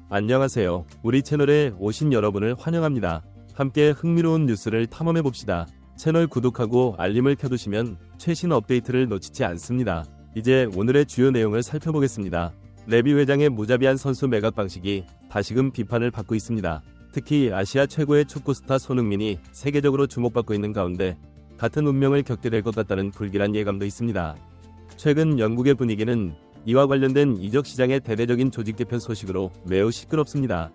안녕하세요. 우리 채널에 오신 여러분을 환영합니다. 함께 흥미로운 뉴스를 탐험해봅시다. 채널 구독하고 알림을 켜두시면 최신 업데이트를 놓치지 않습니다. 이제 오늘의 주요 내용을 살펴보겠습니다. 레비 회장의 무자비한 선수 매각 방식이 다시금 비판을 받고 있습니다. 특히 아시아 최고의 축구 스타 손흥민이 세계적으로 주목받고 있는 가운데 같은 운명을 겪게 될 것 같다는 불길한 예감도 있습니다. 최근 영국의 분위기는 이와 관련된 이적 시장의 대대적인 조직 개편 소식으로 매우 시끄럽습니다.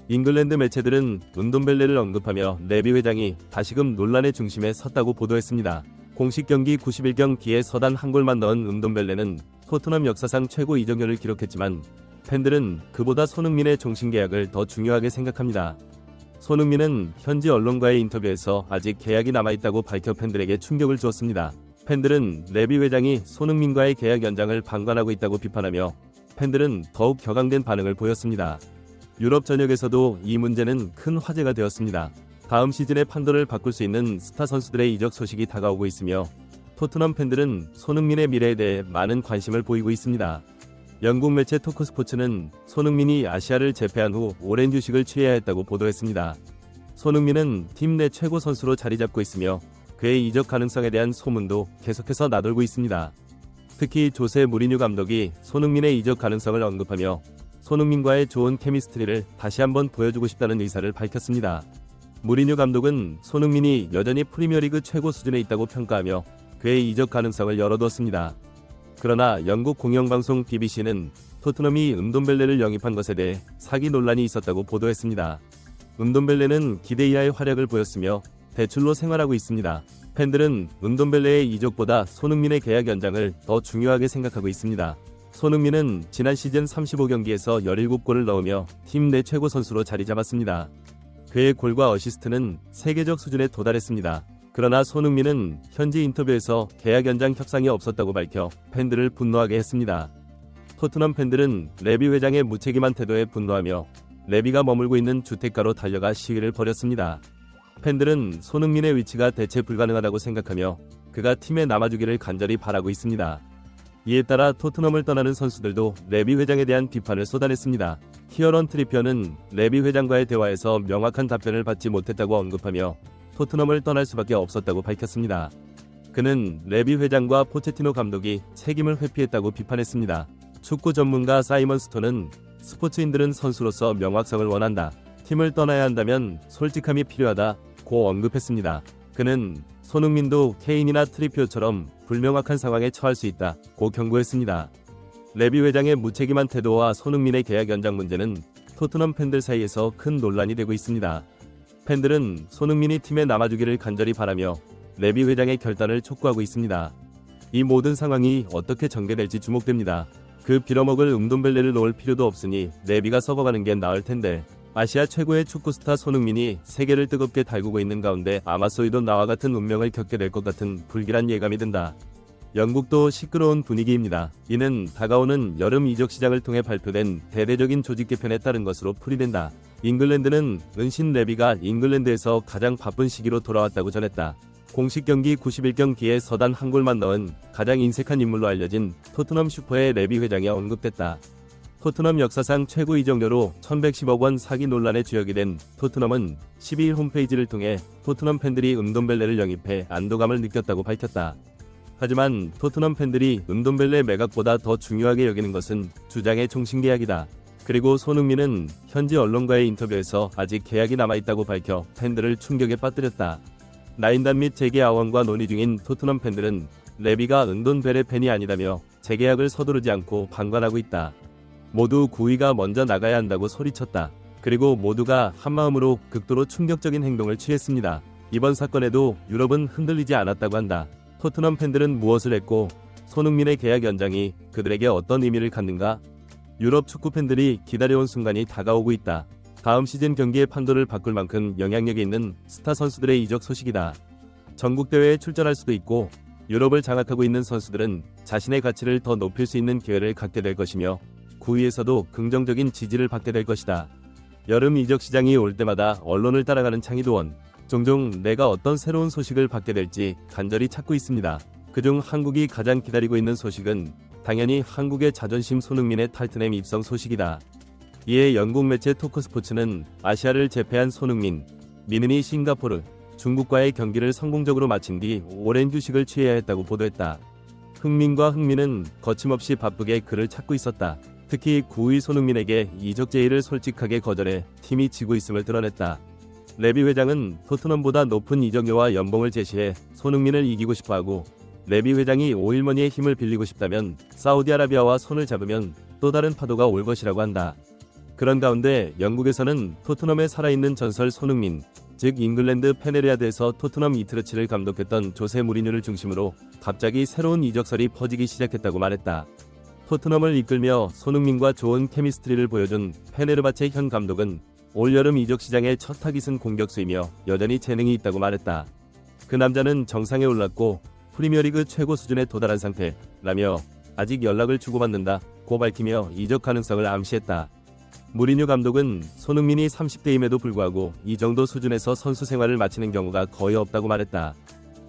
잉글랜드 매체들은 은돈벨레를 언급하며 레비 회장이 다시금 논란의 중심에 섰다고 보도했습니다. 공식 경기 91경기에 서단 한 골만 넣은 은돈벨레는 토트넘 역사상 최고 이적료를 기록했지만 팬들은 그보다 손흥민의 종신 계약을 더 중요하게 생각합니다. 손흥민은 현지 언론과의 인터뷰에서 아직 계약이 남아있다고 밝혀 팬들에게 충격을 주었습니다. 팬들은 레비 회장이 손흥민과의 계약 연장을 방관하고 있다고 비판하며 팬들은 더욱 격앙된 반응을 보였습니다. 유럽 전역에서도 이 문제는 큰 화제가 되었습니다. 다음 시즌의 판도를 바꿀 수 있는 스타 선수들의 이적 소식이 다가오고 있으며 토트넘 팬들은 손흥민의 미래에 대해 많은 관심을 보이고 있습니다. 영국 매체 토크스포츠는 손흥민이 아시아를 제패한 후 오랜 휴식을 취해야 했다고 보도했습니다. 손흥민은 팀 내 최고 선수로 자리 잡고 있으며 그의 이적 가능성에 대한 소문도 계속해서 나돌고 있습니다. 특히 조세 무리뉴 감독이 손흥민의 이적 가능성을 언급하며 손흥민과의 좋은 케미스트리를 다시 한번 보여주고 싶다는 의사를 밝혔습니다. 무리뉴 감독은 손흥민이 여전히 프리미어리그 최고 수준에 있다고 평가하며 그의 이적 가능성을 열어두었습니다. 그러나 영국 공영방송 BBC는 토트넘이 은돈벨레를 영입한 것에 대해 사기 논란이 있었다고 보도했습니다. 은돈벨레는 기대 이하의 활약을 보였으며 대출로 생활하고 있습니다. 팬들은 은돈벨레의 이적보다 손흥민의 계약 연장을 더 중요하게 생각하고 있습니다. 손흥민은 지난 시즌 35경기에서 17골을 넣으며 팀 내 최고 선수로 자리 잡았습니다. 그의 골과 어시스트는 세계적 수준에 도달했습니다. 그러나 손흥민은 현지 인터뷰에서 계약 연장 협상이 없었다고 밝혀 팬들을 분노하게 했습니다. 토트넘 팬들은 레비 회장의 무책임한 태도에 분노하며 레비가 머물고 있는 주택가로 달려가 시위를 벌였습니다. 팬들은 손흥민의 위치가 대체 불가능하다고 생각하며 그가 팀에 남아주기를 간절히 바라고 있습니다. 이에 따라 토트넘을 떠나는 선수들도 레비 회장에 대한 비판을 쏟아냈습니다. 키어런 트리피어는 레비 회장과의 대화에서 명확한 답변을 받지 못했다고 언급하며 토트넘을 떠날 수밖에 없었다고 밝혔습니다. 그는 레비 회장과 포체티노 감독이 책임을 회피했다고 비판했습니다. 축구 전문가 사이먼 스톤은 스포츠인들은 선수로서 명확성을 원한다. 팀을 떠나야 한다면 솔직함이 필요하다. 고 언급했습니다. 그는 손흥민도 케인이나 트리피어처럼 불명확한 상황에 처할 수 있다. 고 경고했습니다. 레비 회장의 무책임한 태도와 손흥민의 계약 연장 문제는 토트넘 팬들 사이에서 큰 논란이 되고 있습니다. 팬들은 손흥민이 팀에 남아주기를 간절히 바라며 레비 회장의 결단을 촉구하고 있습니다. 이 모든 상황이 어떻게 전개될지 주목됩니다. 그 빌어먹을 은돈벨레를 놓을 필요도 없으니 레비가 썩어가는 게 나을 텐데 아시아 최고의 축구 스타 손흥민이 세계를 뜨겁게 달구고 있는 가운데 아마소이도 나와 같은 운명을 겪게 될 것 같은 불길한 예감이 든다. 영국도 시끄러운 분위기입니다. 이는 다가오는 여름 이적 시장을 통해 발표된 대대적인 조직 개편에 따른 것으로 풀이된다. 잉글랜드는 은신 레비가 잉글랜드에서 가장 바쁜 시기로 돌아왔다고 전했다. 공식 경기 91경기에 서단 한 골만 넣은 가장 인색한 인물로 알려진 토트넘 슈퍼의 레비 회장이 언급됐다. 토트넘 역사상 최고 이적료로 1110억 원 사기 논란의 주역이 된 토트넘은 12일 홈페이지를 통해 토트넘 팬들이 은돈벨레를 영입해 안도감을 느꼈다고 밝혔다. 하지만 토트넘 팬들이 은돈벨레 매각보다 더 중요하게 여기는 것은 주장의 종신계약이다. 그리고 손흥민은 현지 언론과의 인터뷰에서 아직 계약이 남아있다고 밝혀 팬들을 충격에 빠뜨렸다. 나인단 및 재계아원과 논의 중인 토트넘 팬들은 레비가 은돈벨레 팬이 아니다며 재계약을 서두르지 않고 방관하고 있다. 모두 9위가 먼저 나가야 한다고 소리쳤다. 그리고 모두가 한마음으로 극도로 충격적인 행동을 취했습니다. 이번 사건에도 유럽은 흔들리지 않았다고 한다. 토트넘 팬들은 무엇을 했고 손흥민의 계약 연장이 그들에게 어떤 의미를 갖는가? 유럽 축구 팬들이 기다려온 순간이 다가오고 있다. 다음 시즌 경기의 판도를 바꿀 만큼 영향력이 있는 스타 선수들의 이적 소식이다. 전국대회에 출전할 수도 있고 유럽을 장악하고 있는 선수들은 자신의 가치를 더 높일 수 있는 기회를 갖게 될 것이며 9위에서도 긍정적인 지지를 받게 될 것이다. 여름 이적 시장이 올 때마다 언론을 따라가는 창희도원. 종종 내가 어떤 새로운 소식을 받게 될지 간절히 찾고 있습니다. 그중 한국이 가장 기다리고 있는 소식은 당연히 한국의 자존심 손흥민의 탈트넘 입성 소식이다. 이에 영국 매체 토크스포츠는 아시아를 제패한 손흥민, 민은이 싱가포르, 중국과의 경기를 성공적으로 마친 뒤 오랜 휴식을 취해야 했다고 보도했다. 흥민과 흥민은 거침없이 바쁘게 그를 찾고 있었다. 특히 9위 손흥민에게 이적 제의를 솔직하게 거절해 팀이 지고 있음을 드러냈다. 레비 회장은 토트넘보다 높은 이적료와 연봉을 제시해 손흥민을 이기고 싶어하고, 레비 회장이 오일머니의 힘을 빌리고 싶다면 사우디아라비아와 손을 잡으면 또 다른 파도가 올 것이라고 한다. 그런 가운데 영국에서는 토트넘에 살아있는 전설 손흥민, 즉 잉글랜드 페네리아드에서 토트넘 이트르치를 감독했던 조세 무리뉴를 중심으로 갑자기 새로운 이적설이 퍼지기 시작했다고 말했다. 토트넘을 이끌며 손흥민과 좋은 케미스트리를 보여준 페네르바체 현 감독은 올 여름 이적 시장의 첫 타깃은 공격수이며 여전히 재능이 있다고 말했다. 그 남자는 정상에 올랐고 프리미어리그 최고 수준에 도달한 상태라며 아직 연락을 주고받는다고 밝히며 이적 가능성을 암시했다. 무리뉴 감독은 손흥민이 30대임에도 불구하고 이 정도 수준에서 선수 생활을 마치는 경우가 거의 없다고 말했다.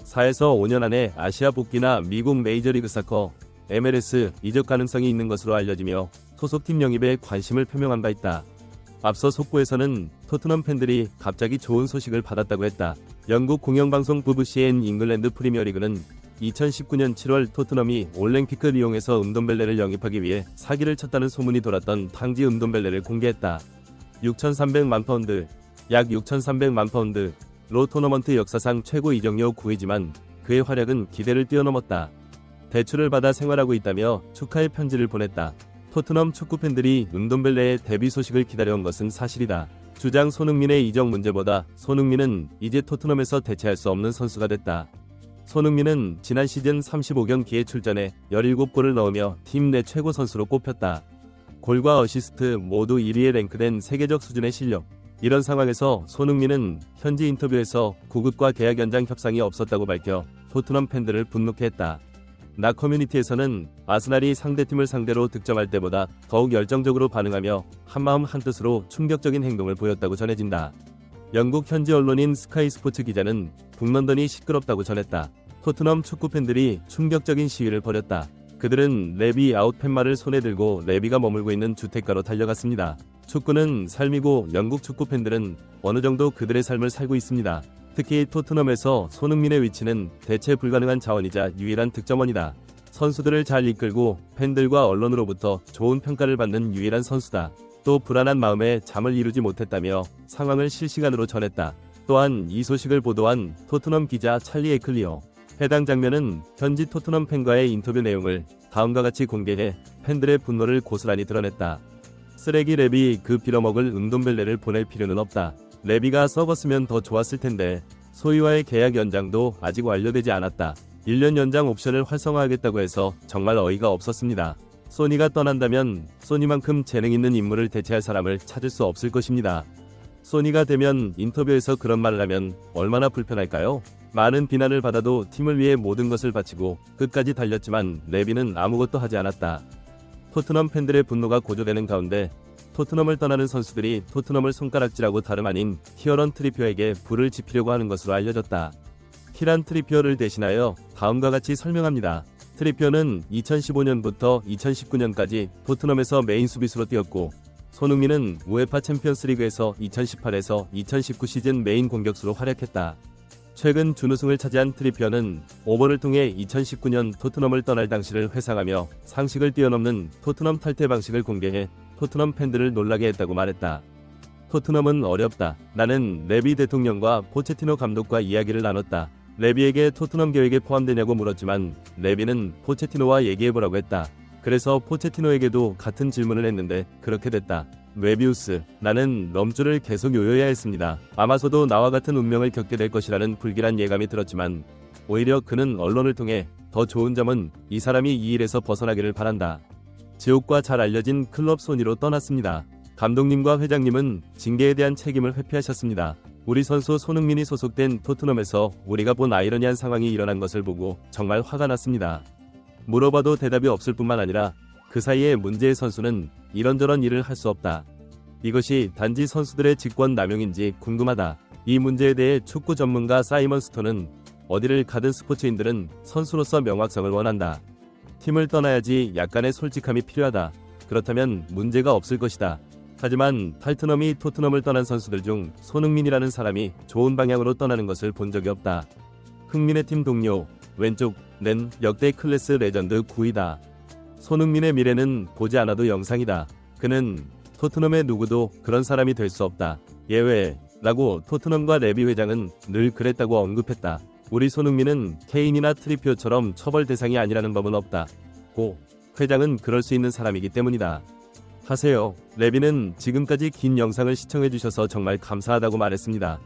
4에서 5년 안에 아시아 복귀나 미국 메이저리그 사커, MLS 이적 가능성이 있는 것으로 알려지며 소속팀 영입에 관심을 표명한 바 있다. 앞서 속보에서는 토트넘 팬들이 갑자기 좋은 소식을 받았다고 했다. 영국 공영방송 BBC&N 잉글랜드 프리미어리그는 2019년 7월 토트넘이 올랭피크 리옹에서 은돔벨레를 영입하기 위해 사기를 쳤다는 소문이 돌았던 탕지 은돔벨레를 공개했다. 6,300만 파운드, 약 6,300만 파운드로 토너먼트 역사상 최고 이적료 9위지만 그의 활약은 기대를 뛰어넘었다. 대출을 받아 생활하고 있다며 축하의 편지를 보냈다. 토트넘 축구팬들이 은돔벨레의 데뷔 소식을 기다려온 것은 사실이다. 주장 손흥민의 이적 문제보다 손흥민은 이제 토트넘에서 대체할 수 없는 선수가 됐다. 손흥민은 지난 시즌 35경기에 출전해 17골을 넣으며 팀 내 최고 선수로 꼽혔다. 골과 어시스트 모두 1위에 랭크된 세계적 수준의 실력. 이런 상황에서 손흥민은 현지 인터뷰에서 구급과 계약 연장 협상이 없었다고 밝혀 토트넘 팬들을 분노케 했다. 나 커뮤니티에서는 아스날이 상대팀을 상대로 득점할 때보다 더욱 열정적으로 반응하며 한마음 한뜻으로 충격적인 행동을 보였다고 전해진다. 영국 현지 언론인 스카이 스포츠 기자는 북런던이 시끄럽다고 전했다. 토트넘 축구팬들이 충격적인 시위를 벌였다. 그들은 레비 아웃 팻말을 손에 들고 레비가 머물고 있는 주택가로 달려갔습니다. 축구는 삶이고 영국 축구팬들은 어느 정도 그들의 삶을 살고 있습니다. 특히 토트넘에서 손흥민의 위치는 대체 불가능한 자원이자 유일한 득점원이다. 선수들을 잘 이끌고 팬들과 언론으로부터 좋은 평가를 받는 유일한 선수다. 또 불안한 마음에 잠을 이루지 못했다며 상황을 실시간으로 전했다. 또한 이 소식을 보도한 토트넘 기자 찰리 에클리어, 해당 장면은 현지 토트넘 팬과의 인터뷰 내용을 다음과 같이 공개해 팬들의 분노를 고스란히 드러냈다. 쓰레기 레비 그 빌어먹을 은돔벨레를 보낼 필요는 없다. 레비가 썩었으면 더 좋았을 텐데 소유와의 계약 연장도 아직 완료되지 않았다. 1년 연장 옵션을 활성화하겠다고 해서 정말 어이가 없었습니다. 소니가 떠난다면 소니만큼 재능 있는 인물을 대체할 사람을 찾을 수 없을 것입니다. 소니가 되면 인터뷰에서 그런 말을 하면 얼마나 불편할까요? 많은 비난을 받아도 팀을 위해 모든 것을 바치고 끝까지 달렸지만 레비는 아무것도 하지 않았다. 토트넘 팬들의 분노가 고조되는 가운데 토트넘을 떠나는 선수들이 토트넘을 손가락질하고 다름 아닌 키어런 트리피어에게 불을 지피려고 하는 것으로 알려졌다. 키란 트리피어를 대신하여 다음과 같이 설명합니다. 트리피어는 2015년부터 2019년까지 토트넘에서 메인 수비수로 뛰었고, 손흥민은 우에파 챔피언스리그에서 2018에서 2019 시즌 메인 공격수로 활약했다. 최근 준우승을 차지한 트리피어는 오버를 통해 2019년 토트넘을 떠날 당시를 회상하며 상식을 뛰어넘는 토트넘 탈퇴 방식을 공개해 토트넘 팬들을 놀라게 했다고 말했다. 토트넘은 어렵다. 나는 레비 대통령과 포체티노 감독과 이야기를 나눴다. 레비에게 토트넘 계획에 포함되냐고 물었지만 레비는 포체티노와 얘기해보라고 했다. 그래서 포체티노에게도 같은 질문을 했는데 그렇게 됐다. 웨비우스, 나는 럼주를 계속 요여야 했습니다. 아마서도 나와 같은 운명을 겪게 될 것이라는 불길한 예감이 들었지만 오히려 그는 언론을 통해 더 좋은 점은 이 사람이 이 일에서 벗어나기를 바란다. 지옥과 잘 알려진 클럽 소니로 떠났습니다. 감독님과 회장님은 징계에 대한 책임을 회피하셨습니다. 우리 선수 손흥민이 소속된 토트넘에서 우리가 본 아이러니한 상황이 일어난 것을 보고 정말 화가 났습니다. 물어봐도 대답이 없을 뿐만 아니라 그 사이에 문제의 선수는 이런저런 일을 할 수 없다. 이것이 단지 선수들의 직권 남용인지 궁금하다. 이 문제에 대해 축구 전문가 사이먼 스톤은 어디를 가든 스포츠인들은 선수로서 명확성을 원한다. 팀을 떠나야지 약간의 솔직함이 필요하다. 그렇다면 문제가 없을 것이다. 하지만 탈트넘이 토트넘을 떠난 선수들 중 손흥민이라는 사람이 좋은 방향으로 떠나는 것을 본 적이 없다. 흥민의 팀 동료 왼쪽 낸 역대 클래스 레전드 9위다. 손흥민의 미래는 보지 않아도 영상이다. 그는 토트넘의 누구도 그런 사람이 될 수 없다. 예외라고 토트넘과 레비 회장은 늘 그랬다고 언급했다. 우리 손흥민은 케인이나 트리피어처럼 처벌 대상이 아니라는 법은 없다. 고 회장은 그럴 수 있는 사람이기 때문이다. 하세요. 레비는 지금까지 긴 영상을 시청해주셔서 정말 감사하다고 말했습니다.